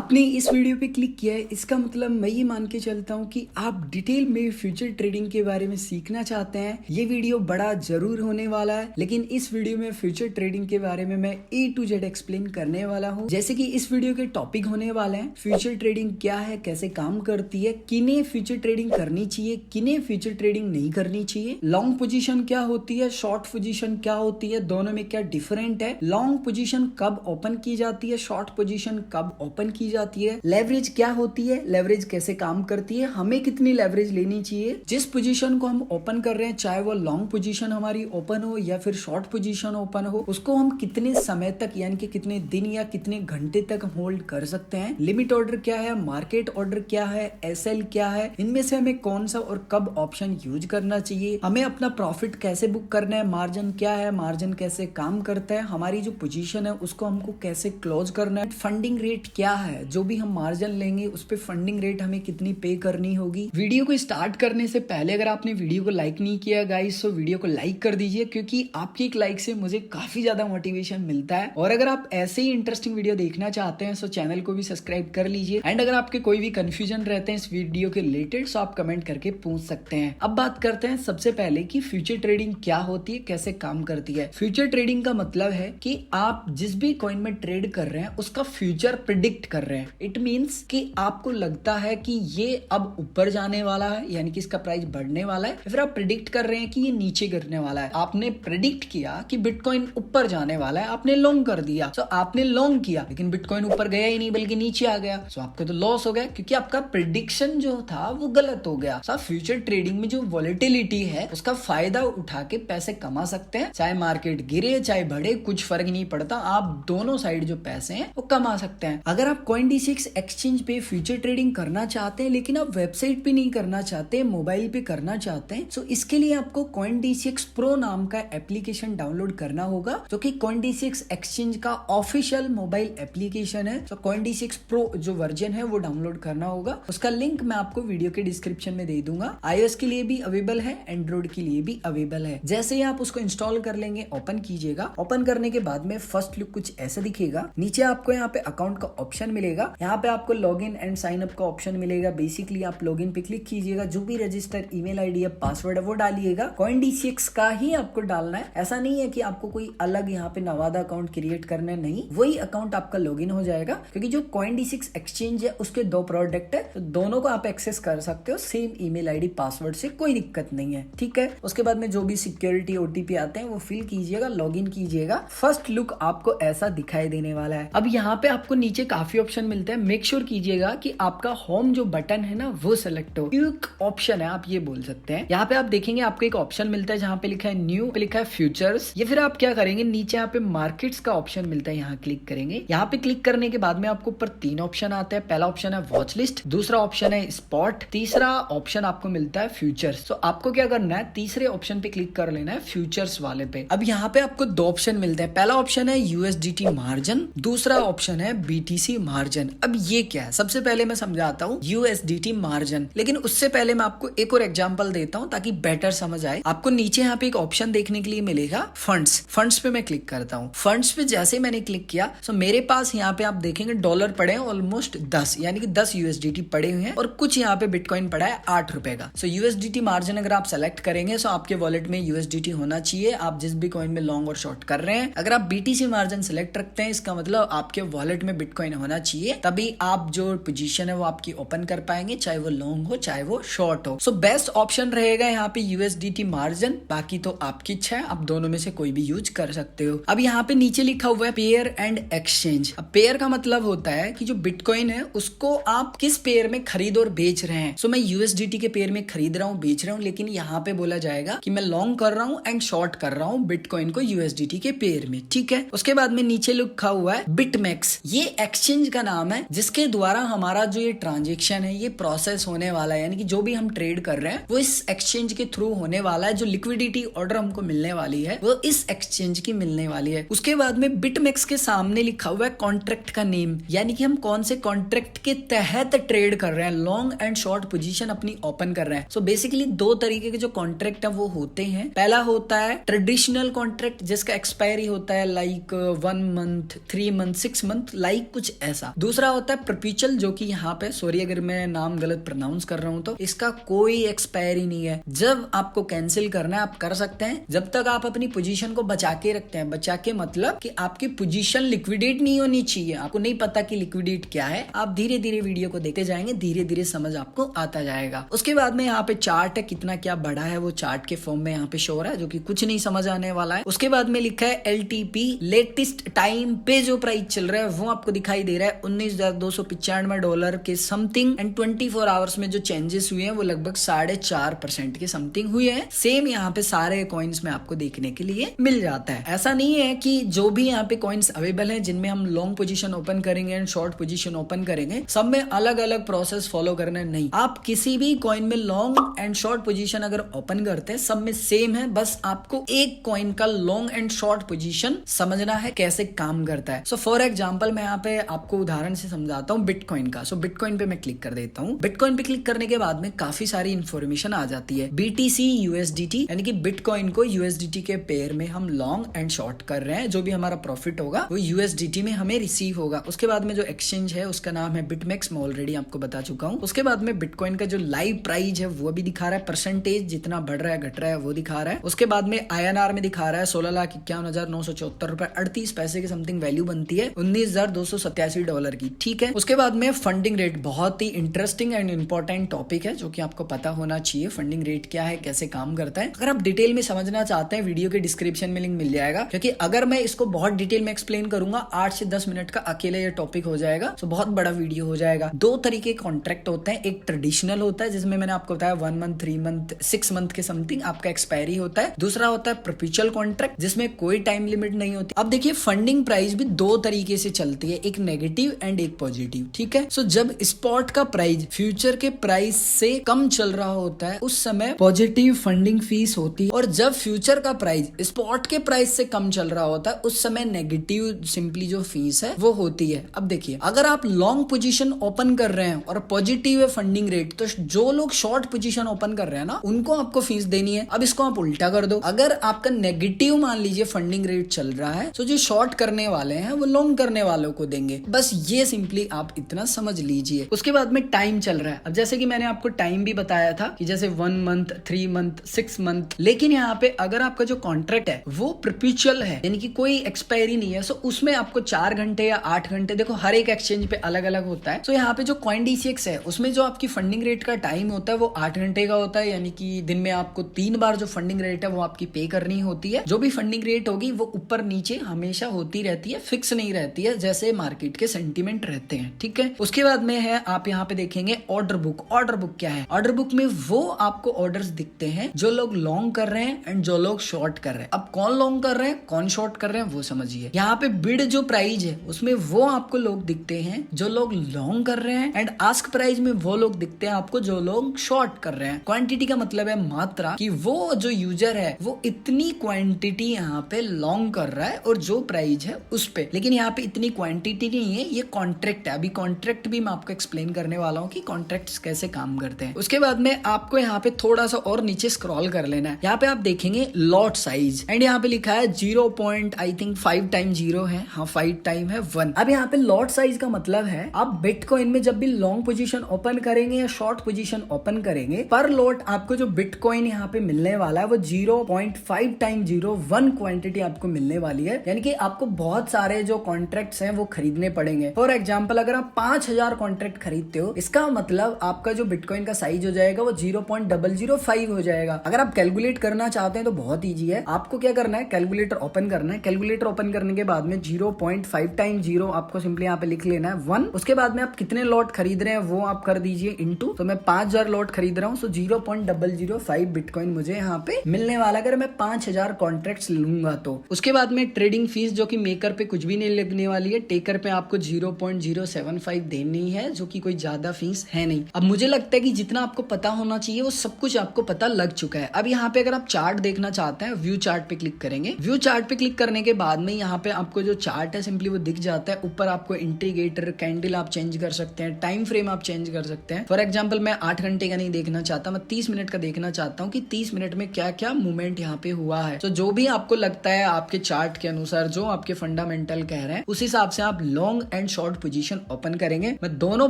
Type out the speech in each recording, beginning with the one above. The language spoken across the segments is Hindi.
आपने इस वीडियो पे क्लिक किया है, इसका मतलब मैं ये मान के चलता हूँ कि आप डिटेल में फ्यूचर ट्रेडिंग के बारे में सीखना चाहते हैं। ये वीडियो बड़ा जरूर होने वाला है, लेकिन इस वीडियो में फ्यूचर ट्रेडिंग के बारे में मैं A to Z एक्सप्लेन करने वाला हूँ। जैसे कि इस वीडियो के टॉपिक होने वाले हैं फ्यूचर ट्रेडिंग क्या है, कैसे काम करती है, किन्हें फ्यूचर ट्रेडिंग करनी चाहिए, किन्हें फ्यूचर ट्रेडिंग नहीं करनी चाहिए, लॉन्ग पोजीशन क्या होती है, शॉर्ट पोजीशन क्या होती है, दोनों में क्या डिफरेंट है, लॉन्ग पोजीशन कब ओपन की जाती है, शॉर्ट पोजीशन कब ओपन की जाती है, लेवरेज क्या होती है, लेवरेज कैसे काम करती है, हमें कितनी लेवरेज लेनी चाहिए, जिस पोजीशन को हम ओपन कर रहे हैं चाहे वो लॉन्ग पोजीशन हमारी ओपन हो या फिर शॉर्ट पोजीशन ओपन हो, उसको हम कितने समय तक यानी कि कितने दिन या कितने घंटे तक होल्ड कर सकते हैं, लिमिट ऑर्डर क्या है, मार्केट ऑर्डर क्या है, एसएल क्या है, इनमें से हमें कौन सा और कब ऑप्शन यूज करना चाहिए, हमें अपना प्रॉफिट कैसे बुक करना है, मार्जिन क्या है, मार्जिन कैसे काम करता है, हमारी जो पोजीशन है उसको हमको कैसे क्लोज करना है, फंडिंग रेट क्या है, जो भी हम मार्जिन लेंगे उस पे फंडिंग रेट हमें कितनी पे करनी होगी। वीडियो को स्टार्ट करने से पहले अगर आपने वीडियो को लाइक नहीं किया गाइस तो वीडियो को लाइक कर दीजिए, क्योंकि आपकी एक लाइक से मुझे काफी ज्यादा मोटिवेशन मिलता है। और अगर आप ऐसे ही इंटरेस्टिंग वीडियो देखना चाहते हैं तो चैनल को भी सब्सक्राइब कर लीजिए। एंड अगर आपके कोई भी कंफ्यूजन रहते हैं इस वीडियो के रिलेटेड तो आप कमेंट करके पूछ सकते हैं। अब बात करते हैं सबसे पहले कि फ्यूचर ट्रेडिंग क्या होती है, कैसे काम करती है। फ्यूचर ट्रेडिंग का मतलब है कि आप जिस भी कॉइन में ट्रेड कर रहे हैं उसका फ्यूचर प्रिडिक्ट कर रहे हैं। इट मींस कि आपको लगता है कि ये अब ऊपर जाने वाला है यानी कि इसका प्राइस बढ़ने वाला है, फिर आप प्रिडिक्ट कर रहे हैं कि ये नीचे गिरने वाला है। आपने प्रिडिक्ट किया कि बिटकॉइन ऊपर जाने वाला है, आपने लॉन्ग कर दिया, तो आपने लॉन्ग किया लेकिन बिटकॉइन ऊपर गया ही नहीं बल्कि नीचे आ गया, तो आपको तो लॉस हो गया क्योंकि आपका प्रिडिक्शन जो था वो गलत हो गया। तो फ्यूचर ट्रेडिंग में जो वॉलेटिलिटी है उसका फायदा उठा के पैसे कमा सकते हैं, चाहे मार्केट गिरे चाहे बढ़े कुछ फर्क नहीं पड़ता, आप दोनों साइड जो पैसे हैं वो कमा सकते हैं। अगर आप CoinDCX एक्सचेंज पे फ्यूचर ट्रेडिंग करना चाहते हैं लेकिन आप वेबसाइट पे नहीं करना चाहते, मोबाइल पे करना चाहते हैं, तो इसके लिए आपको CoinDCX Pro नाम का एप्लीकेशन डाउनलोड करना होगा, जो कि CoinDCX एक्सचेंज का ऑफिशियल मोबाइल एप्लीकेशन है। तो CoinDCX Pro जो वर्जन है वो डाउनलोड करना होगा, उसका लिंक मैं आपको वीडियो के डिस्क्रिप्शन में दे दूंगा। iOS के लिए भी अवेलेबल है, एंड्रॉइड के लिए भी अवेलेबल है। जैसे ही आप उसको इंस्टॉल कर लेंगे, ओपन कीजिएगा। ओपन करने के बाद में फर्स्ट लुक कुछ ऐसा दिखेगा। नीचे आपको यहाँ पे अकाउंट का ऑप्शन मिलेगा, यहाँ पे आपको लॉगिन एंड साइन अप का ऑप्शन मिलेगा। बेसिकली आप लॉगिन पे क्लिक कीजिएगा, जो भी रजिस्टर ईमेल आईडी या पासवर्ड है वो डालिएगा। CoinDCX का ही आपको डालना है, ऐसा नहीं है कि आपको कोई अलग यहाँ पे नवादा अकाउंट क्रिएट करना है, नहीं, वही अकाउंट आपका लॉगिन हो जाएगा। क्योंकि जो CoinDCX एक्सचेंज है उसके दो प्रोडक्ट है, तो दोनों को आप एक्सेस कर सकते हो सेम ईमेल आईडी पासवर्ड से, कोई दिक्कत नहीं है, ठीक है। उसके बाद में जो भी सिक्योरिटी OTP आते हैं वो फिल कीजिएगा, लॉगिन कीजिएगा। फर्स्ट लुक आपको ऐसा दिखाई देने वाला है। अब यहाँ पे आपको नीचे काफी ऑप्शन मिलते हैं, मेक श्योर कीजिएगा कि आपका होम जो बटन है ना वो सेलेक्ट हो। एक ऑप्शन है आप ये बोल सकते हैं, यहाँ पे आप देखेंगे आपको एक ऑप्शन मिलता है जहाँ पे लिखा है न्यू, पे लिखा है फ्यूचर्स। ये फिर आप क्या करेंगे, नीचे यहाँ पे मार्केट्स का ऑप्शन मिलता है, यहाँ क्लिक करेंगे। यहाँ पे क्लिक करने के बाद में आपको ऊपर 3 ऑप्शन आते हैं। पहला ऑप्शन है वॉच लिस्ट, दूसरा ऑप्शन है स्पॉट, तीसरा ऑप्शन आपको मिलता है फ्यूचर्स। तो आपको क्या करना है, तीसरे ऑप्शन पे क्लिक कर लेना है, फ्यूचर्स वाले पे। अब यहाँ पे आपको 2 ऑप्शन मिलते हैं, पहला ऑप्शन है USDT मार्जिन, दूसरा ऑप्शन है BTC मार्जिन। अब ये क्या है, सबसे पहले मैं समझाता हूँ USDT मार्जिन, लेकिन उससे पहले मैं आपको एक और एग्जांपल देता हूँ ताकि बेटर समझ आए। आपको नीचे यहाँ पे एक ऑप्शन देखने के लिए मिलेगा फंड्स। फंड्स पे मैं क्लिक करता हूँ। फंड्स पे जैसे मैंने क्लिक किया तो मेरे पास यहाँ पे आप देखेंगे डॉलर पड़े हैं ऑलमोस्ट 10, यानी कि 10 USDT पड़े हुए हैं, और कुछ यहाँ पे बिटकॉइन पड़ा है 8 रुपए का। सो USDT मार्जिन अगर आप सेलेक्ट करेंगे तो आपके वॉलेट में USDT होना चाहिए, आप जिस भी कॉइन में लॉन्ग और शॉर्ट कर रहे हैं। अगर आप BTC मार्जिन सेलेक्ट रखते हैं इसका मतलब आपके वॉलेट में बिटकॉइन होना चाहिए, तभी आप जो पोजीशन है वो आपकी ओपन कर पाएंगे, चाहे वो लॉन्ग हो चाहे वो शॉर्ट हो। सो बेस्ट ऑप्शन रहेगा यहाँ पे USDT मार्जिन, बाकी तो आपकी इच्छा है, आप दोनों में से कोई भी यूज कर सकते हो। अब यहाँ पे नीचे लिखा हुआ है पेयर एंड एक्सचेंज। अब पेयर का मतलब होता है कि जो बिटकॉइन है उसको आप किस पेयर में खरीद और बेच रहे हैं। सो मैं USDT के पेयर में खरीद रहा हूँ, बेच रहा हूँ, लेकिन यहाँ पे बोला जाएगा कि मैं लॉन्ग कर रहा हूँ एंड शॉर्ट कर रहा हूँ बिटकॉइन को USDT के पेयर में, ठीक है। उसके बाद में नीचे लिखा हुआ है बिटमेक्स, ये एक्सचेंज का नाम है जिसके द्वारा हमारा जो ये ट्रांजेक्शन है ये प्रोसेस होने वाला है, यानी कि जो भी हम ट्रेड कर रहे हैं वो इस एक्सचेंज के थ्रू होने वाला है। जो लिक्विडिटी ऑर्डर हमको मिलने वाली है वो इस एक्सचेंज की मिलने वाली है। उसके बाद में बिटमेक्स के सामने लिखा हुआ है कॉन्ट्रैक्ट का नेम, यानी कि हम कौन से कॉन्ट्रैक्ट के तहत ट्रेड कर रहे हैं, लॉन्ग एंड शॉर्ट पोजीशन अपनी ओपन कर रहे हैं। सो बेसिकली 2 तरीके के जो कॉन्ट्रैक्ट है वो होते हैं। पहला होता है ट्रेडिशनल कॉन्ट्रैक्ट जिसका एक्सपायरी होता है like 1 month, 3 month, 6 month, like कुछ ऐसा। दूसरा होता है परपेचुअल, जो कि यहाँ पे सॉरी अगर मैं नाम गलत प्रोनाउंस कर रहा हूँ तो इसका कोई एक्सपायरी नहीं है। जब आपको कैंसिल करना है आप कर सकते हैं, जब तक आप अपनी पोजीशन को बचा के रखते हैं। बचा के मतलब कि आपकी पोजीशन लिक्विडेट नहीं होनी चाहिए। आपको नहीं पता कि लिक्विडेट क्या है, आप धीरे धीरे वीडियो को देखते जाएंगे, धीरे धीरे समझ आपको आता जाएगा। उसके बाद में यहाँ पे चार्ट है, कितना क्या बढ़ा है वो चार्ट के फॉर्म में यहाँ पे शो हो रहा है, जो कि कुछ नहीं समझ आने वाला है। उसके बाद में लिखा है LTP, लेटेस्ट टाइम पे जो प्राइस चल रहा है वो आपको दिखाई दे रहा है $19,295 के समथिंग, एंड 24 आवर्स में जो चेंजेस हुए हैं वो लगभग 4.5% के समथिंग हुए हैं। सेम यहाँ पे सारे कॉइन्स में आपको देखने के लिए मिल जाता है। ऐसा नहीं है कि जो भी यहाँ पे कॉइन्स अवेलेबल है जिनमें हम लॉन्ग पोजीशन ओपन करेंगे एंड शॉर्ट पोजीशन ओपन करेंगे, सब में अलग अलग प्रोसेस फॉलो करना नहीं। आप किसी भी कॉइन में लॉन्ग एंड शॉर्ट पोजीशन अगर ओपन करते हैं सब में सेम है, बस आपको एक कॉइन का लॉन्ग एंड शॉर्ट पोजीशन समझना है कैसे काम करता है। सो फॉर एग्जांपल मैं यहाँ पे आपको उदाहरण से समझाता हूँ बिटकॉइन का। सो बिटकॉइन पे मैं क्लिक कर देता हूँ। बिटकॉइन पे क्लिक करने के बाद में काफी सारी इंफॉर्मेशन आ जाती है। BTC USDT यानी कि बिटकॉइन को USDT के पेयर में हम लॉन्ग एंड शॉर्ट कर रहे हैं। जो भी हमारा प्रॉफिट होगा वो USDT में हमें रिसीव होगा। उसके बाद में जो एक्सचेंज है उसका नाम है BitMEX, मैं ऑलरेडी आपको बता चुका हूँ। उसके बाद में बिटकॉइन का जो लाइव प्राइस है वो भी दिखा रहा है, परसेंटेज जितना बढ़ रहा है घट रहा है वो दिखा रहा है। उसके बाद में INR में दिखा रहा है $16,51,974.38 के समथिंग वैल्यू बनती है $19,287 की। ठीक है। उसके बाद में फंडिंग रेट, बहुत ही इंटरेस्टिंग एंड इंपॉर्टेंट टॉपिक है जो कि आपको पता होना चाहिए। फंडिंग रेट क्या है, कैसे काम करता है। अगर आप डिटेल में समझना चाहते हैं वीडियो के डिस्क्रिप्शन में लिंक मिल जाएगा, क्योंकि अगर मैं इसको बहुत डिटेल में एक्सप्लेन करूंगा 8 से 10 मिनट का अकेले ये टॉपिक हो जाएगा, तो बहुत बड़ा वीडियो हो जाएगा। दो तरीके कॉन्ट्रैक्ट होते हैं, एक ट्रेडिशनल होता है जिसमें मैंने आपको बताया 1 मंथ 3 मंथ 6 मंथ के समथिंग आपका एक्सपायरी होता है। दूसरा होता है परपेचुअल कॉन्ट्रैक्ट जिसमें कोई टाइम लिमिट नहीं होती। अब देखिए फंडिंग प्राइस भी दो तरीके से चलती है, एक नेगेटिव एंड एक पॉजिटिव। ठीक है। सो जब स्पॉट का प्राइस फ्यूचर के प्राइस से कम चल रहा होता है उस समय पॉजिटिव फंडिंग फीस होती है, और जब फ्यूचर का प्राइस स्पॉट के प्राइस से कम चल रहा होता है उस समय नेगेटिव सिंपली जो फीस है वो होती है। अब देखिए अगर आप लॉन्ग पोजीशन ओपन कर रहे हैं और पॉजिटिव है फंडिंग रेट, तो जो लोग शॉर्ट पोजीशन ओपन कर रहे हैं ना उनको आपको फीस देनी है। अब इसको आप उल्टा कर दो, अगर आपका नेगेटिव मान लीजिए फंडिंग रेट चल रहा है तो जो शॉर्ट करने वाले हैं वो लॉन्ग करने वालों को देंगे। बस ये सिंपली आप इतना समझ लीजिए। उसके बाद में टाइम चल रहा है। अब जैसे कि मैंने आपको टाइम भी बताया था कि जैसे 1 मंथ 3 मंथ 6 मंथ, लेकिन यहाँ पे अगर आपका जो कॉन्ट्रैक्ट है वो परपेचुअल है यानी कि कोई एक्सपायरी नहीं है, सो उसमें आपको 4 घंटे या 8 घंटे, देखो हर एक एक्सचेंज पे अलग अलग होता है। सो यहाँ पे जो CoinDCX है उसमें जो आपकी फंडिंग रेट का टाइम होता है वो 8 घंटे का होता है, यानी कि दिन में आपको 3 बार जो फंडिंग रेट है वो आपकी पे करनी होती है। जो भी फंडिंग रेट होगी वो ऊपर नीचे हमेशा होती रहती है, फिक्स नहीं रहती है जैसे मार्केट के सेंटीमेंट रहते हैं। ठीक है। उसके बाद में है आप यहाँ पे देखेंगे ऑर्डर बुक। ऑर्डर बुक क्या है? ऑर्डर बुक में वो आपको ऑर्डर्स दिखते हैं जो लोग लॉन्ग कर रहे हैं एंड जो लोग शॉर्ट कर रहे हैं। अब कौन लॉन्ग कर रहे हैं कौन शॉर्ट कर रहे हैं वो समझिए। यहाँ पे बिड जो प्राइस है उसमें वो आपको लोग दिखते हैं जो लोग लॉन्ग कर रहे हैं, एंड आस्क प्राइस में वो लोग दिखते हैं आपको जो लोग शॉर्ट कर रहे हैं। क्वांटिटी का मतलब है मात्रा, कि वो जो यूजर है वो इतनी क्वांटिटी यहाँ पे लॉन्ग कर रहा है और जो प्राइस है उस पे, लेकिन यहाँ पे इतनी क्वांटिटी नहीं है, ये कॉन्ट्रैक्ट है। अभी कॉन्ट्रैक्ट भी मैं आपको एक्सप्लेन करने वाला हूँ कि कॉन्ट्रैक्ट्स कैसे काम करते हैं। उसके बाद में आपको यहाँ पे थोड़ा सा और नीचे स्क्रॉल कर लेना है। यहाँ पे आप देखेंगे लॉट साइज, एंड यहाँ पे लिखा है 0.5 टाइम 0 है, हाँ 5 टाइम है 1। अब यहाँ पे लॉट साइज का मतलब है आप बिटकॉइन में जब भी लॉन्ग पोजीशन ओपन करेंगे या शॉर्ट पोजीशन ओपन करेंगे, पर लॉट आपको जो बिटकॉइन यहाँ पे मिलने वाला है वो 0.5 टाइम 0 1 क्वांटिटी आपको मिलने वाली है, यानी कि आपको बहुत सारे जो कॉन्ट्रैक्ट्स हैं वो खरीदने पड़ेंगे। फॉर एग्जाम्पल अगर आप 5000 कॉन्ट्रैक्ट खरीदते हो, इसका मतलब आपका जो बिटकॉइन का साइज हो जाएगा वो 0.005 हो जाएगा। अगर आप कैलकुलेट करना चाहते हैं तो बहुत ईजी है, आपको क्या करना है कैलकुलेटर ओपन करना है। कैलकुलेटर ओपन करने के बाद में 0.5 टाइम 0 आपको सिंपली यहाँ पे लिख लेना है 1। उसके बाद में आप कितने लॉट खरीद रहे हैं वो आप कर दीजिए इनटू, तो मैं 5000 लॉट खरीद रहा हूँ, सो 0.005 बिटकॉइन मुझे यहाँ पे मिलने वाला अगर मैं 5000 कॉन्ट्रैक्ट्स लूंगा तो। उसके बाद में ट्रेडिंग फीस जो कि मेकर पे कुछ भी नहीं लगने वाली है, टेकर पे आपको 0.075 देनी है, जो कि कोई ज्यादा फीस है नहीं। अब मुझे लगता है कि जितना आपको पता होना चाहिए वो सब कुछ आपको पता लग चुका है। अब यहाँ पे अगर आप चार्ट देखना चाहते हैं व्यू चार्ट पे क्लिक करेंगे। व्यू चार्ट पे क्लिक करने के बाद में यहाँ पे आपको जो चार्ट है सिंपली वो दिख जाता है। ऊपर आपको इंडिकेटर कैंडल आप चेंज कर सकते हैं, टाइम फ्रेम आप चेंज कर सकते हैं। फॉर एग्जाम्पल मैं 8 घंटे का नहीं देखना चाहता, मैं 30 मिनट का देखना चाहता हूँ कि 30 मिनट में क्या क्या मूवमेंट यहाँ पे हुआ है। तो जो भी आपको लगता है आपके चार्ट के अनुसार जो आपके फंडामेंटल कह रहे हैं उस हिसाब से आप long and and short position open करेंगे। मैं दोनों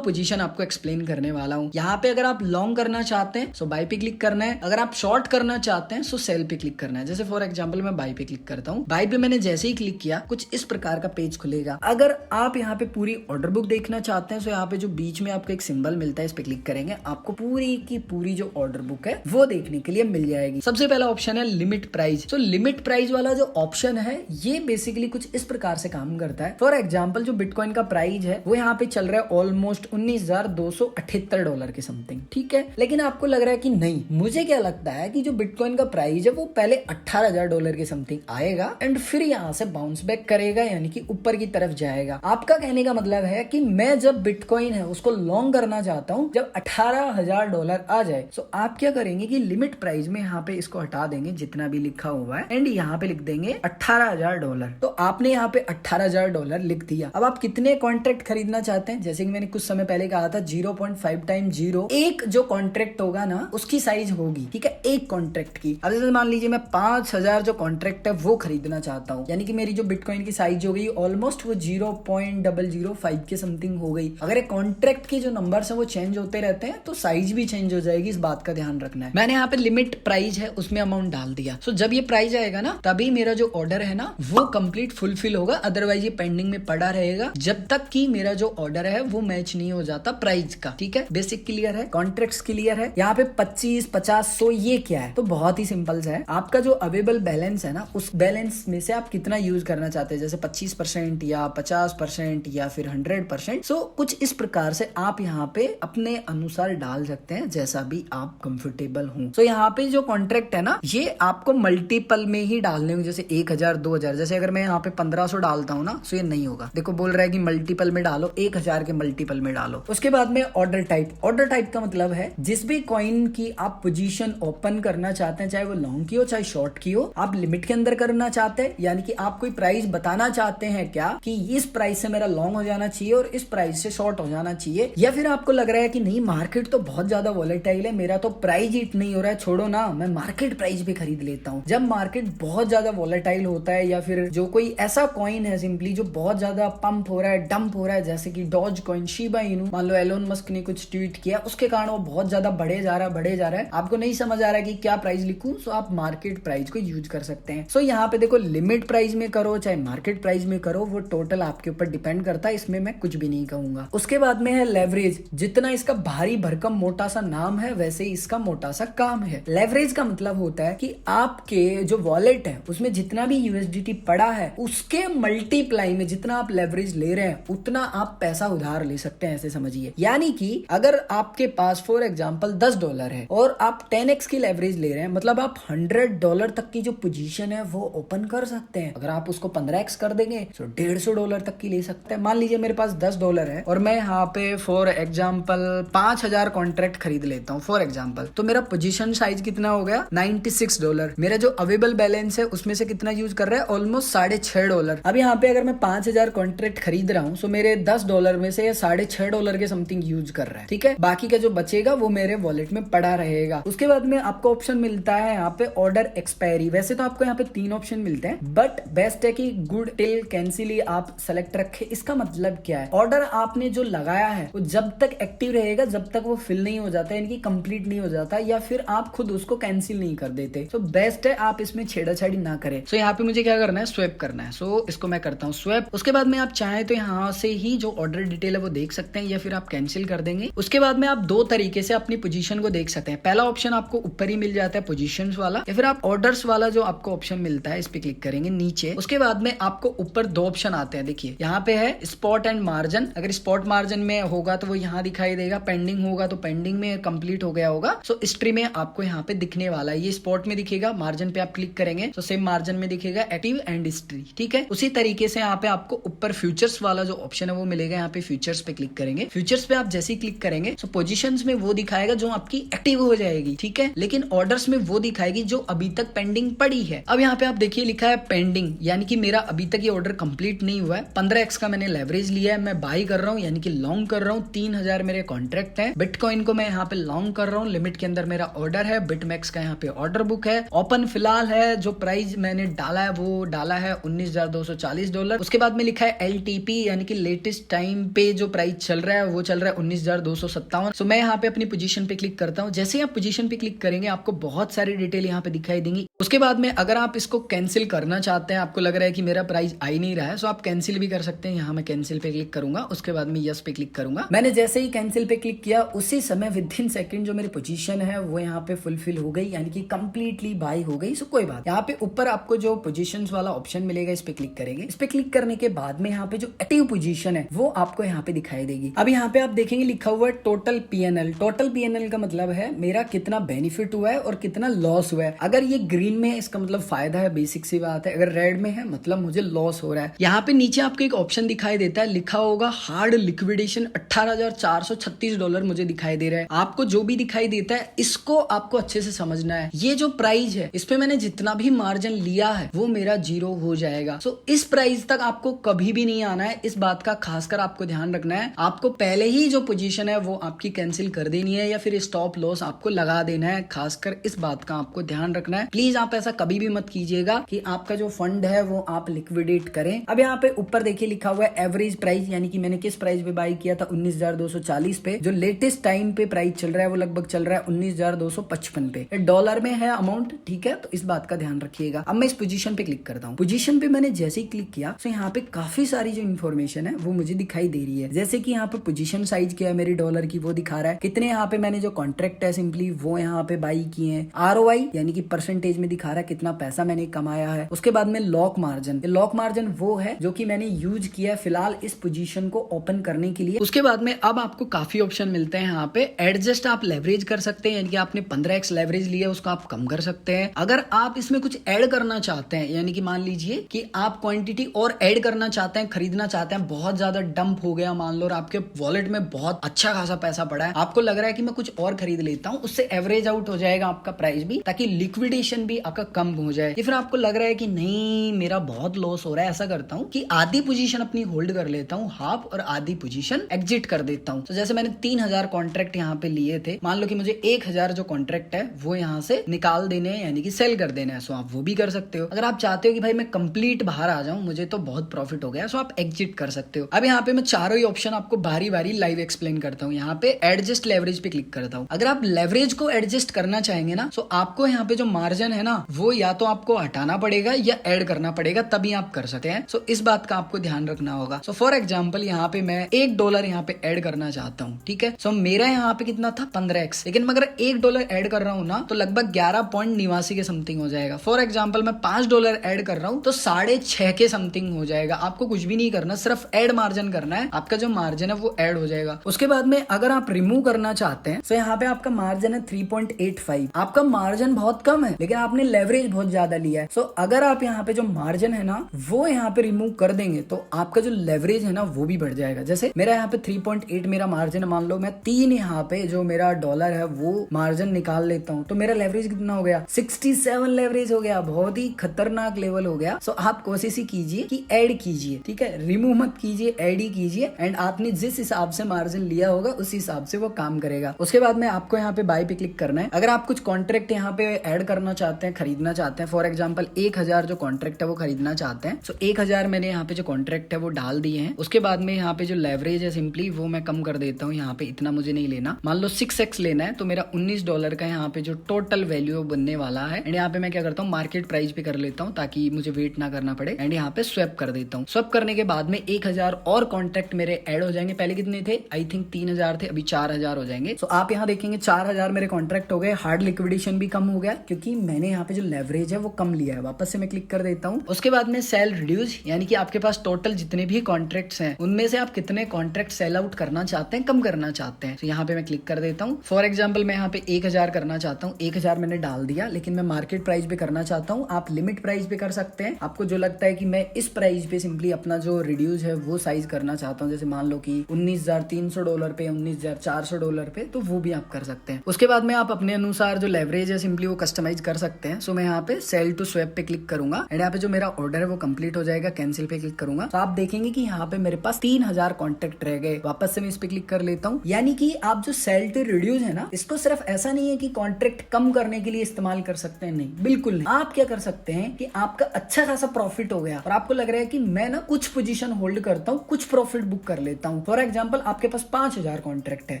पोजीशन आपको एक्सप्लेन करने वाला हूँ। यहाँ पे अगर आप लॉन्ग करना चाहते हैं सो बाय पे क्लिक करना है, अगर आप शॉर्ट करना चाहते हैं सो सेल पे क्लिक करना है। जैसे फॉर एग्जांपल मैं बाय पे क्लिक करता हूँ। बाय पे मैंने जैसे ही क्लिक किया कुछ इस प्रकार का पेज खुलेगा। अगर आप यहाँ पे पूरी ऑर्डर बुक देखना चाहते हैं तो यहाँ पे जो बीच में आपको एक सिंबल मिलता है इस पे क्लिक करेंगे, आपको पूरी की पूरी जो ऑर्डर बुक है वो देखने के लिए मिल जाएगी। सबसे पहला ऑप्शन है लिमिट प्राइस। तो लिमिट प्राइस वाला जो ऑप्शन है ये बेसिकली कुछ इस प्रकार से काम करता है। फॉर एग्जाम्पल जो बिटकॉइन का प्राइस है वो यहाँ पे चल रहा है ऑलमोस्ट $19,278 के समथिंग, ठीक है। लेकिन आपको लग रहा है कि नहीं, मुझे क्या लगता है कि जो बिटकॉइन का प्राइस है वो पहले $18,000 के समथिंग आएगा एंड फिर यहाँ से बाउंस बैक करेगा, यानी कि ऊपर की तरफ जाएगा। आपका कहने का मतलब है कि मैं जब बिटकॉइन है उसको लॉन्ग करना चाहता हूँ जब $18,000 आ जाए, तो आप क्या करेंगे कि लिमिट प्राइस में यहाँ पे इसको हटा देंगे जितना भी लिखा हुआ है एंड यहाँ पे लिख देंगे $18,000। तो आपने यहाँ पे $18,000 लिख दिया। अब आप कितने कॉन्ट्रैक्ट खरीदना चाहते हैं, जैसे कि मैंने कुछ समय पहले कहा था 0.5 टाइम 0 एक जो कॉन्ट्रैक्ट होगा ना उसकी साइज होगी, ठीक है, एक कॉन्ट्रैक्ट की। अब जैसे मान लीजिए मैं 5,000 जो कॉन्ट्रैक्ट है वो खरीदना चाहता हूँ, यानी कि मेरी जो बिटकॉइन की साइज हो गई ऑलमोस्ट वो 0.005 के समथिंग हो गई। अगर एक कॉन्ट्रैक्ट के जो नंबर है वो चेंज होते रहते हैं तो साइज भी चेंज हो जाएगी, इस बात का ध्यान रखना है। मैंने यहाँ पे लिमिट प्राइस है उसमें अमाउंट डाल दिया। सो जब ये प्राइस आएगा ना तभी मेरा जो ऑर्डर है ना वो कंप्लीट फुलफिल होगा, अदरवाइज ये पेंडिंग में पड़ा रहेगा जब तक कि मेरा जो ऑर्डर है वो मैच नहीं हो जाता प्राइस का, ठीक है। बेसिक क्लियर है, कॉन्ट्रैक्ट्स क्लियर है। यहाँ पे 25, 50, 100 ये क्या है, तो बहुत ही सिंपल सा है। आपका जो अवेलेबल बैलेंस है ना उस बैलेंस में से आप कितना यूज करना चाहते हैं, जैसे 25% या 50% या फिर 100%। सो कुछ इस प्रकार से आप यहाँ पे अपने अनुसार डाल सकते हैं जैसा भी आप कंफर्टेबल हो। सो यहाँ पे जो कॉन्ट्रैक्ट है ना ये आपको मल्टीपल में ही डालने होंगे, जैसे 1,000, 2,000। जैसे अगर मैं यहाँ पे 1500 डालता हूँ ना तो ये नहीं होगा। देखो बोल रहा है कि मल्टीपल में डालो, 1,000 के मल्टीपल में डालो। उसके बाद में ऑर्डर टाइप। ऑर्डर टाइप का मतलब है जिस भी कॉइन की आप पोजीशन ओपन करना चाहते हैं, चाहे वो लॉन्ग की हो चाहे शॉर्ट की हो, आप लिमिट के अंदर करना चाहते हैं, यानी कि आप कोई प्राइस बताना चाहते हैं क्या कि इस प्राइस से मेरा लॉन्ग हो जाना चाहिए और इस प्राइस से शॉर्ट हो जाना चाहिए, या फिर आपको लग रहा है कि नहीं मार्केट तो बहुत ज्यादा वॉलेटाइल है, मेरा तो प्राइस हिट नहीं हो रहा है, छोड़ो ना मैं मार्केट प्राइस पे खरीद लेता हूँ। जब मार्केट बहुत ज्यादा वॉलेटाइल होता है या फिर जो कोई ऐसा कॉइन है सिंपली जो बहुत ज्यादा पंप हो रहा है, डंप हो रहा है, जैसे कि डॉज कॉइन, शिबा इनू, मान लो एलोन मस्क ने कुछ ट्वीट किया उसके कारण वो बहुत ज्यादा बढ़े जा रहा है, आपको नहीं समझ आ रहा है कि क्या प्राइस लिखूं, सो आप मार्केट प्राइस को यूज कर सकते हैं। सो यहाँ पे देखो लिमिट प्राइस में करो चाहे मार्केट प्राइस में करो वो टोटल आपके ऊपर डिपेंड करता है, इसमें मैं कुछ भी नहीं कहूंगा। उसके बाद में है लेवरेज। जितना इसका भारी भरकम मोटा सा नाम है वैसे ही इसका मोटा सा काम है। लेवरेज का मतलब होता है कि आपके जो वॉलेट है उसमें जितना भी यूएसडीटी पड़ा है उसके मल्टीप्लाई में जितना आप लेवरेज ले रहे हैं उतना आप पैसा उधार ले सकते हैं, ऐसे समझिए। यानी कि अगर आपके पास फॉर एग्जांपल $10 है और आप 10x की लेवरेज ले रहे हैं, मतलब आप $100 तक की जो पोजीशन है वो ओपन कर सकते हैं। अगर आप उसको 15x कर देंगे तो $150 तक की ले सकते हैं। मान लीजिए मेरे पास $10 है और मैं यहाँ पे फॉर एग्जांपल 5,000 कॉन्ट्रैक्ट खरीद लेता हूँ फॉर एग्जांपल, तो मेरा पोजीशन साइज कितना हो गया $96। मेरा जो अवेलेबल बैलेंस है उसमें से कितना यूज कर रहा है ऑलमोस्ट $6.5। अब यहाँ पे अगर मैं 5,000 कॉन्ट्रैक्ट खरीद रहा हूँ तो मेरे $10 में से $6.5 के समथिंग यूज कर रहा है, ठीक है। बाकी का जो बचेगा वो मेरे वॉलेट में पड़ा रहेगा। उसके बाद में आपको ऑप्शन मिलता है यहाँ पे ऑर्डर एक्सपायरी। वैसे तो आपको यहाँ पे 3 ऑप्शन मिलते हैं बट बेस्ट है कि गुड टिल कैंसिल ही आप सेलेक्ट रखे। इसका मतलब क्या है, ऑर्डर आपने जो लगाया है वो जब तक एक्टिव रहेगा जब तक वो फिल नहीं हो जाता, यानी कि कंप्लीट नहीं हो जाता, या फिर आप खुद उसको कैंसिल नहीं कर देते। तो बेस्ट है आप इसमें छेड़ाछाड़ी ना करें। सो यहाँ पे मुझे क्या करना है, स्वैप करना है। सो इसको मैं करता हूँ स्वैप। उसके बाद में आप चाहें तो यहाँ से ही जो ऑर्डर डिटेल है वो देख सकते हैं या फिर आप कैंसिल कर देंगे। उसके बाद में आप 2 तरीके से अपनी पोजीशन को देख सकते हैं। पहला ऑप्शन आपको ऊपर ही मिल जाता है पोजीशंस वाला, या फिर आप ऑर्डर्स वाला जो आपको ऑप्शन मिलता है इस पे क्लिक करेंगे नीचे। उसके बाद में आपको ऊपर 2 ऑप्शन आते हैं, देखिए यहाँ पे है स्पॉट एंड मार्जिन। अगर स्पॉट मार्जिन में होगा तो वो यहाँ दिखाई देगा, पेंडिंग होगा तो पेंडिंग में कंप्लीट हो गया होगा। सो हिस्ट्री में आपको यहाँ पे दिखने वाला है, ये स्पॉट में दिखेगा, मार्जिन पे आप क्लिक करेंगे तो सेम मार्जिन में दिखेगा एक्टिव एंड हिस्ट्री, ठीक है। उसी तरीके से यहाँ पे आपको ऊपर फ्यूचर्स वाला जो ऑप्शन है वो मिलेगा, यहाँ पे फ्यूचर्स पे क्लिक करेंगे। फ्यूचर्स पे आप जैसे ही क्लिक करेंगे तो पोजीशंस में वो दिखाएगा जो आपकी एक्टिव हो जाएगी, ठीक है, लेकिन ऑर्डर्स में वो दिखाएगी जो अभी तक पेंडिंग पड़ी है। अब यहाँ पे आप देखिए लिखा है पेंडिंग, यानी कि मेरा अभी तक ये ऑर्डर कंप्लीट नहीं हुआ है। 15x का मैंने लेवरेज लिया है, मैं बाई कर रहा हूँ यानी कि लॉन्ग कर रहा हूँ। 3,000 मेरे कॉन्ट्रैक्ट है। बिटकॉइन को मैं यहाँ पे लॉन्ग कर रहा हूँ, लिमिट के अंदर मेरा ऑर्डर है। बिटमैक्स का यहाँ पे ऑर्डर बुक है, ओपन फिलहाल है। जो प्राइस मैंने डाला है वो डाला है $19,240। उसके बाद में लिखा है LTP यानी कि लेटेस्ट टाइम पे जो प्राइस चल रहा है वो चल रहा है 19,257। सो मैं यहाँ पे अपनी पोजीशन पे क्लिक करता हूँ। जैसे ही आप पोजीशन पे क्लिक करेंगे आपको बहुत सारी डिटेल यहाँ पे दिखाई देंगी। उसके बाद में अगर आप इसको कैंसिल करना चाहते हैं, आपको लग रहा है कि मेरा प्राइस आ ही नहीं रहा है, सो आप कैंसिल भी कर सकते हैं। यहाँ मैं कैंसिल पे क्लिक करूंगा, उसके बाद में यस पे क्लिक करूंगा। मैंने जैसे ही कैंसिल पे क्लिक किया उसी समय विद इन सेकंड जो मेरी पोजीशन है वो यहाँ पे फुलफिल हो गई, यानी कि कंप्लीटली बाय हो गई। सो कोई बात, यहाँ पे ऊपर आपको जो पोजीशंस वाला ऑप्शन मिलेगा इस पे क्लिक करेंगे। इस पे क्लिक करने के बाद में यहाँ पे जो एक्टिव पोजीशन है वो आपको यहाँ पे दिखाई देगी। अब यहाँ पे आप देखेंगे लिखा हुआ है टोटल पीएनएल। टोटल पीएनएल का मतलब है मेरा कितना बेनिफिट हुआ है और कितना लॉस हुआ है। अगर ये ग्रीन में है इसका मतलब फायदा है, बेसिक सी बात है। अगर रेड में है मतलब मुझे लॉस हो रहा है। यहाँ पे नीचे आपको एक ऑप्शन दिखाई देता है, लिखा होगा हार्ड लिक्विडेशन। $18,436 मुझे दिखाई दे रहा है। आपको जो भी दिखाई देता है इसको आपको अच्छे से समझना है। ये जो प्राइस है इस पे मैंने जितना भी मार्जिन लिया है वो मेरा जीरो हो जाएगा। सो इस प्राइस तक आपको कभी भी नहीं आना है, इस बात का खासकर आपको ध्यान रखना है। आपको पहले ही जो पोजीशन है वो आपकी कैंसिल कर देनी है या फिर स्टॉप लॉस आपको लगा देना है। खासकर इस बात का आपको ध्यान रखना है। प्लीज आप ऐसा कभी भी मत कीजिएगा कि आपका जो फंड है वो आप लिक्विडेट करें। अब यहाँ पे ऊपर देखिए लिखा हुआ है एवरेज प्राइस, यानी कि मैंने किस प्राइस पे बाई किया था 19,240 पे। जो लेटेस्ट टाइम पे प्राइस चल रहा है वो लगभग चल रहा है 19,255 पे। डॉलर में है अमाउंट, ठीक है, तो इस बात का ध्यान रखिएगा। अब मैं इस पोजीशन पे क्लिक करता हूँ। पोजीशन पे मैंने जैसे ही क्लिक किया तो यहाँ पे काफी सारी जो इन्फॉर्मेशन है वो मुझे दिखाई दे रही है। जैसे कि यहाँ पे पोजीशन साइज क्या है मेरी डॉलर की वो दिखा रहा है, कितने यहाँ पे मैंने जो कॉन्ट्रैक्ट है सिंपली वो यहाँ पे बाई किए हैं। आरओआई यानी कि परसेंटेज में दिखा रहा है कितना पैसा मैंने कमाया है। उसके बाद में लॉक मार्जिन, लॉक मार्जिन वो है जो कि मैंने यूज किया फिलहाल इस पोजीशन को ओपन करने के लिए। उसके बाद में अब आपको काफी ऑप्शन मिलते हैं यहाँ पे। एडजस्ट आप लेवरेज कर सकते हैं, यानी कि आपने 15x लेवरेज लिया उसको आप कम कर सकते हैं। अगर आप इसमें कुछ ऐड करना चाहते हैं, यानी कि मान लीजिए कि आप क्वांटिटी और ऐड करना चाहते हैं, खरीदना चाहते हैं, बहुत ज्यादा डंप हो गया मान लो और आपके वॉलेट में बहुत अच्छा खासा पैसा पड़ा है, आपको लग रहा है कि मैं कुछ और खरीद लेता हूँ, उससे एवरेज आउट हो जाएगा आपका प्राइस भी, ताकि लिक्विडेशन भी आपका कम हो जाए। या फिर आपको लग रहा है कि नहीं मेरा बहुत लॉस हो रहा है, ऐसा करता हूँ कि आधी पोजीशन अपनी होल्ड कर लेता हूँ हाफ और आधी पोजीशन एग्जिट कर देता हूँ। तो जैसे मैंने 3,000 कॉन्ट्रैक्ट यहाँ पे लिए थे, मान लो कि मुझे 1,000 जो कॉन्ट्रैक्ट है वो यहाँ से निकाल देने हैं, यानी कि सेल कर देना है। सो आप वो भी कर सकते हो। अगर आप चाहते हो कि भाई मैं कंप्लीट बाहर आ जाऊं, मुझे तो बहुत प्रॉफिट हो गया, सो आप एग्जिट कर सकते हो। अब यहाँ पे मैं चारों ही ऑप्शन आपको बारी बारी लाइव एक्सप्लेन करता हूँ। यहाँ पे एडजस्ट लेवरेज पे क्लिक करता हूँ। अगर आप लेवरेज को एडजस्ट करना चाहेंगे ना, सो आपको यहाँ पे जो मार्जिन है ना वो या तो आपको हटाना पड़ेगा या ऐड करना पड़ेगा, तभी आप कर सकते हैं। सो इस बात का आपको ध्यान रखना होगा। सो फॉर एग्जाम्पल यहाँ पे मैं $1 यहाँ पे ऐड करना चाहता हूँ, ठीक है। सो मेरा यहाँ पे कितना था 15x, लेकिन मैं अगर $1 ऐड कर रहा हूँ ना तो लगभग 11.89 के समथिंग हो जाएगा। फॉर एग्जाम्पल मैं $5 ऐड कर रहा हूँ तो 6.5 के समथिंग हो जाएगा। आपको कुछ भी नहीं करना, सिर्फ ऐड मार्जिन करना है, आपका जो मार्जिन है वो ऐड हो जाएगा। उसके बाद में अगर आप रिमूव करना चाहते हैं तो यहाँ पे आपका मार्जिन है 3.85। आपका मार्जिन बहुत कम है लेकिन आपने लेवरेज बहुत ज्यादा लिया है। सो अगर आप यहाँ पे जो मार्जिन है ना वो यहाँ पे रिमूव कर देंगे तो आपका जो लेवरेज है ना वो भी बढ़ जाएगा। जैसे मेरा यहाँ पे 3.8 मेरा मार्जिन है, मान लो मैं 3 यहाँ पे जो मेरा डॉलर है वो मार्जिन निकाल लेता हूँ तो मेरा लेवरेज कितना हो गया 67 लेवरेज हो गया। बहुत ही खतरनाक लेवल हो गया। सो आप कोशिश ही कीजिए कि ऐड कीजिए, ठीक है, रिमूव मत कीजिए, ऐड ही कीजिए। एंड आपने जिस हिसाब से मार्जिन लिया होगा उस हिसाब से वो काम करेगा। उसके बाद में आपको यहाँ पे बाय पे क्लिक करना है। अगर आप कुछ कॉन्ट्रैक्ट यहाँ पे ऐड करना चाहते हैं, खरीदना चाहते हैं, फॉर एग्जाम्पल 1,000 जो कॉन्ट्रैक्ट है वो खरीदना चाहते हैं, सो 1,000 मैंने यहाँ पे जो कॉन्ट्रैक्ट है वो डाल दिए हैं। उसके बाद में यहाँ पे जो लेवरेज है सिंपली वो मैं कम कर देता हूँ। यहाँ पे इतना मुझे नहीं लेना, मान लो 6x लेना है तो मेरा $19 का यहाँ पे जो टोटल वैल्यू बनने वाला है। एंड यहाँ पे मैं क्या करता हूँ मार्केट प्राइस पे कर लेता हूँ ताकि मुझे वेट ना करना पड़े। एंड यहाँ पे स्वैप कर देता हूँ। स्वैप करने के बाद में 1,000 और कॉन्ट्रैक्ट मेरे ऐड हो जाएंगे। पहले कितने थे, आई थिंक 3,000 थे, अभी 4,000 हो जाएंगे। सो आप यहाँ देखेंगे 4,000 मेरे कॉन्ट्रैक्ट हो गए। हार्ड लिक्विडेशन भी कम हो गया क्योंकि मैंने यहाँ पे जो लेवरेज है वो कम लिया है। वापस से मैं क्लिक कर देता हूँ। उसके बाद में सेल रिड्यूस, यानी कि आपके पास टोटल जितने भी कॉन्ट्रैक्ट्स हैं उनमें से आप कितने कॉन्ट्रैक्ट सेल आउट करना चाहते हैं, कम करना चाहते हैं। तो यहाँ पे मैं क्लिक कर देता हूँ। फॉर एग्जाम्पल मैं यहाँ पे 1,000 करना चाहता हूँ, 1,000 मैंने डाल दिया, लेकिन मैं मार्केट प्राइस पे करना चाहता हूँ। आप लिमिट प्राइस पे कर सकते हैं। आपको जो लगता है कि मैं इस प्राइस पे सिंपली अपना जो रिड्यूस है वो साइज करना चाहता हूँ, जैसे मान लो कि $19,300 पे, $19,400 पे, तो वो भी आप कर सकते हैं। उसके बाद में आप अपने अनुसार जो लेवरेज है सिंपली वो कस्टमाइज कर सकते हैं। सो मैं यहाँ पे सेल टू स्वैप पे क्लिक करूंगा एंड यहाँ पे जो मेरा ऑर्डर है वो कंप्लीट हो जाएगा। कैंसिल पे क्लिक करूंगा तो आप देखेंगे कि यहाँ पे मेरे पास 3,000 कॉन्टेक्ट रह गए। वापस से मैं इस पे क्लिक कर लेता हूँ। यानी कि आप जो सेल टू रिड्यूस है ना, इसको सिर्फ ऐसा नहीं है कि कॉन्ट्रैक्ट कम करने के लिए इस्तेमाल कर सकते हैं, नहीं, बिल्कुल नहीं। आप क्या कर सकते हैं कि आपका अच्छा खासा प्रॉफिट हो गया और आपको लग रहा है कि मैं ना कुछ पोजीशन होल्ड करता हूँ, कुछ प्रॉफिट बुक कर लेता हूँ। फॉर एग्जाम्पल आपके पास 5,000 कॉन्ट्रैक्ट है,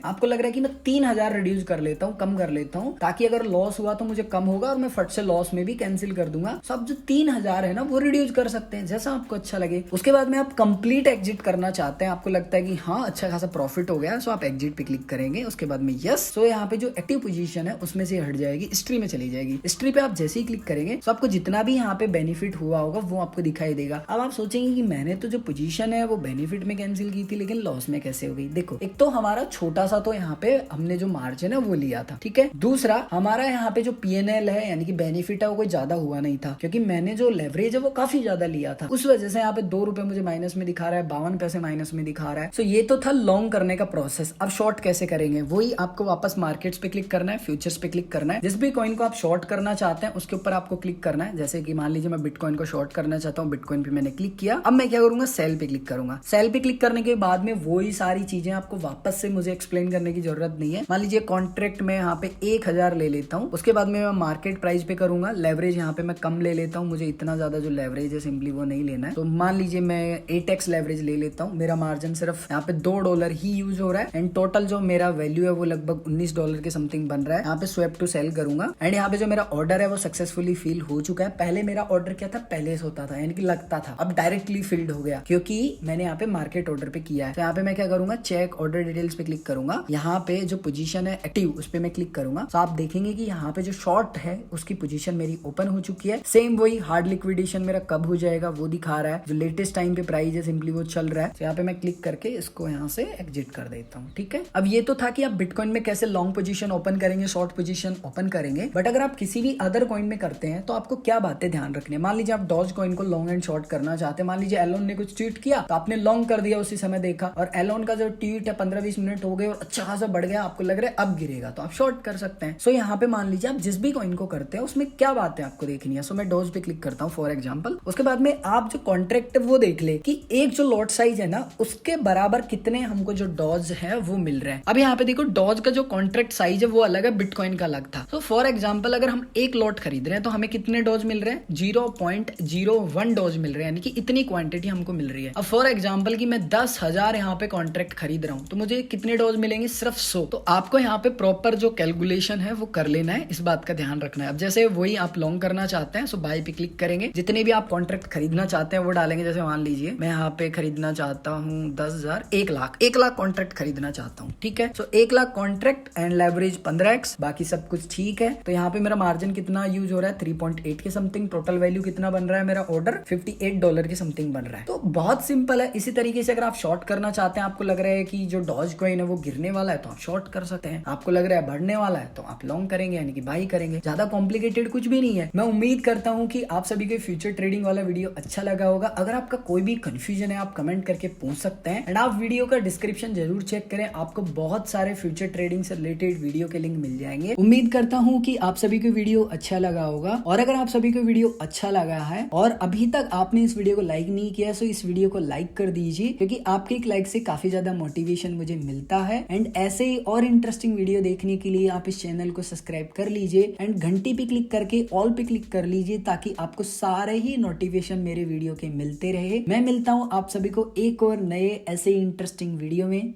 आपको लग रहा है कि मैं 3,000 रिड्यूस कर लेता हूँ, कम कर लेता हूँ, ताकि अगर लॉस हुआ तो मुझे कम होगा और मैं फट से लॉस में भी कैंसिल कर दूंगा। तो आप जो 3,000 है ना वो रिड्यूस कर सकते हैं जैसा आपको अच्छा लगे। उसके बाद में आप कंप्लीट एग्जिट करना चाहते हैं, आपको लगता है कि हाँ अच्छा खासा प्रॉफिट हो गया, सो आप एग्जिट पे क्लिक करेंगे। उसके बाद में यस, सो यहाँ पे जो एक्टिव पोजीशन है उसमें से हट जाएगी, हिस्ट्री में चली जाएगी। हिस्ट्री पे आप जैसे ही क्लिक करेंगे तो आपको जितना भी यहाँ पे बेनिफिट हुआ होगा वो आपको दिखाई देगा। अब आप सोचेंगे कि मैंने तो जो पोजीशन है वो बेनिफिट में कैंसिल की थी, लेकिन लॉस में कैसे हो गई। देखो, एक तो हमारा छोटा सा तो यहाँ पे हमने जो मार्जिन है वो लिया था, ठीक है। दूसरा, हमारा यहाँ पे जो PNL है यानी कि बेनिफिट है वो कोई ज्यादा हुआ नहीं था, क्योंकि मैंने जो लेवरेज है वो काफी ज्यादा लिया था। उस वजह से यहाँ पे 2 रुपए मुझे माइनस में दिखा रहा है, 52 पैसे माइनस में दिखा रहा है। सो ये तो था लॉन्ग करने का प्रोसेस। अब शॉर्ट कैसे करेंगे, वही आपको वापस मार्केट्स पे क्लिक करना है, फ्यूचर्स पे क्लिक करना है। जिस भी कॉइन को आप शॉर्ट करना चाहते हैं उसके ऊपर आपको क्लिक करना है। जैसे कि मान लीजिए मैं बिटकॉइन को शॉर्ट करना चाहता हूँ, बिटकॉइन पे मैंने क्लिक किया। अब मैं क्या करूंगा, सेल पे क्लिक करूंगा। सेल पे क्लिक करने के बाद में वही सारी चीजें आपको वापस से मुझे एक्सप्लेन करने की जरूरत नहीं है। मान लीजिए कॉन्ट्रैक्ट में यहाँ पे 1,000 ले लेता हूँ, उसके बाद में मैं मार्केट प्राइस पे करूंगा। लेवरेज यहाँ पे मैं कम ले लेता हूँ, मुझे इतना ज्यादा जो लेवरेज है सिंपली वो नहीं लेना है। तो मान लीजिए मैं 8x लेवरेज ले लेता हूँ। मेरा मार्जिन सिर्फ यहाँ पे $2 ही यूज हो रहा है एंड टोटल जो मेरा वैल्यू है वो लगभग $19 के समथिंग बन रहा है। यहाँ पे स्वैप टू सेल करूंगा एंड यहाँ पे जो मेरा ऑर्डर है वो सक्सेसफुली फिल हो चुका है। पहले मेरा ऑर्डर क्या था, पहले से होता था यानी कि लगता था, अब डायरेक्टली फिल्ड हो गया क्योंकि मैंने यहाँ पे मार्केट ऑर्डर पे किया है। तो यहाँ पे मैं क्या करूंगा, चेक ऑर्डर डिटेल्स पे क्लिक करूंगा। यहाँ पे जो पोजीशन है एक्टिव उस पे मैं क्लिक करूंगा। तो आप देखेंगे कि यहाँ पे जो शॉर्ट है उसकी पोजीशन मेरी ओपन हो चुकी है। सेम वही हार्ड लिक्विडेशन मेरा कब हो जाएगा वो दिखा रहा है, जो लेटेस्ट टाइम पे प्राइस है सिंपली वो चल रहा है। तो यहाँ पे मैं क्लिक करके इसको यहाँ से एग्जिट कर देता हूँ, ठीक है। अब ये तो था कि आप बिटकॉइन में कैसे लॉन्ग पोजीशन ओपन करेंगे, शॉर्ट पोजीशन ओपन करेंगे। बट अगर आप किसी भी अदर कॉइन में करते हैं तो आपको क्या बातें ध्यान रखनी है। मान लीजिए आप डॉज कॉइन को लॉन्ग एंड शॉर्ट करना चाहते हैं। मान लीजिए एलोन ने कुछ ट्वीट किया तो आपने लॉन्ग कर दिया, उसी समय देखा और एलोन का जो ट्वीट है 15-20 मिनट हो गए और अच्छा खासा बढ़ गया, आपको लग रहा है अब गिरेगा तो आप शॉर्ट कर सकते हैं। सो यहाँ पे मान लीजिए आप जिस भी कॉइन को करते हैं उसमें क्या बात है आपको देखनी है। सो मैं डॉज पे क्लिक करता हूँ फॉर एग्जाम्पल। उसके बाद में आप जो कॉन्ट्रैक्ट है वो देख ले कि एक जो लॉट साइज है ना उसके बराबर कितने हमको जो डॉज है वो मिल रहे हैं। अब यहाँ पे देखो डॉज का जो कॉन्ट्रैक्ट साइज है वो अलग है, बिटकॉइन का अलग था। तो फॉर एग्जाम्पल अगर हम एक लॉट खरीद रहे हैं तो हमें कितने डॉज मिल रहे हैं, 0.01 डॉज मिल रहे हैं, यानी कि इतनी क्वांटिटी हमको मिल रही है। अब फॉर एग्जाम्पल कि मैं 10,000 यहाँ पे कॉन्ट्रैक्ट खरीद रहा हूँ तो मुझे कितने डॉज मिलेंगे, सिर्फ 100। तो आपको यहाँ पे प्रॉपर जो कैलकुलेशन है वो कर लेना है, इस बात का ध्यान रखना है। अब जैसे वही आप लॉन्ग करना चाहते हैं सो बाय पे क्लिक करेंगे, जितने भी आप कॉन्ट्रैक्ट खरीदना चाहते हैं वो डालेंगे। जैसे मान लीजिए मैं यहाँ पे खरीदना चाहता हूँ 10,000, 1 लाख कॉन्ट्रैक्ट खरीदना चाहता हूँ, ठीक है। सो 1 lakh contract and leverage 15x, बाकी सब कुछ ठीक है। तो यहाँ पे मेरा मार्जिन कितना यूज हो रहा है, 3.8 के समथिंग। टोटल वैल्यू कितना बन रहा है, मेरा ऑर्डर $58 के समथिंग बन रहा है। तो बहुत सिंपल है। इसी तरीके से अगर आप शॉर्ट करना चाहते हैं, आपको लग रहा है कि जो डॉज कॉइन है वो गिरने वाला है तो आप शॉर्ट कर सकते हैं, आपको लग रहा है बढ़ने वाला है तो आप लॉन्ग करेंगे यानी कि बाई करेंगे। ज्यादा कॉम्प्लिकेटेड कुछ भी नहीं है। मैं उम्मीद करता हूँ कि आप सभी को फ्यूचर ट्रेडिंग वाला वीडियो अच्छा लगा होगा। अगर आपका कोई भी कंफ्यूजन है आप कमेंट करके पूछ सकते हैं एंड आप वीडियो का डिस्क्रिप्शन जरूर चेक करें, आपको बहुत सारे फ्यूचर ट्रेडिंग से रिलेटेड वीडियो के लिंक मिल जाएंगे। उम्मीद करता हूँ कि आप सभी को वीडियो अच्छा लगा होगा और अगर आप सभी को वीडियो अच्छा लगा है और अभी तक आपने इस वीडियो को लाइक नहीं किया तो इस वीडियो को लाइक कर दीजिए, क्योंकि आपके एक लाइक से काफी ज्यादा मोटिवेशन मुझे मिलता है। एंड ऐसे ही और इंटरेस्टिंग वीडियो देखने के लिए आप इस चैनल को सब्सक्राइब कर लीजिए एंड घंटी पे क्लिक करके ऑल पे क्लिक कर लीजिए, ताकि आपको सारे ही नोटिफिकेशन मेरे वीडियो के मिलते रहे। मैं मिलता हूँ आप सभी को एक और नए ऐसे इंटरेस्टिंग वीडियो में।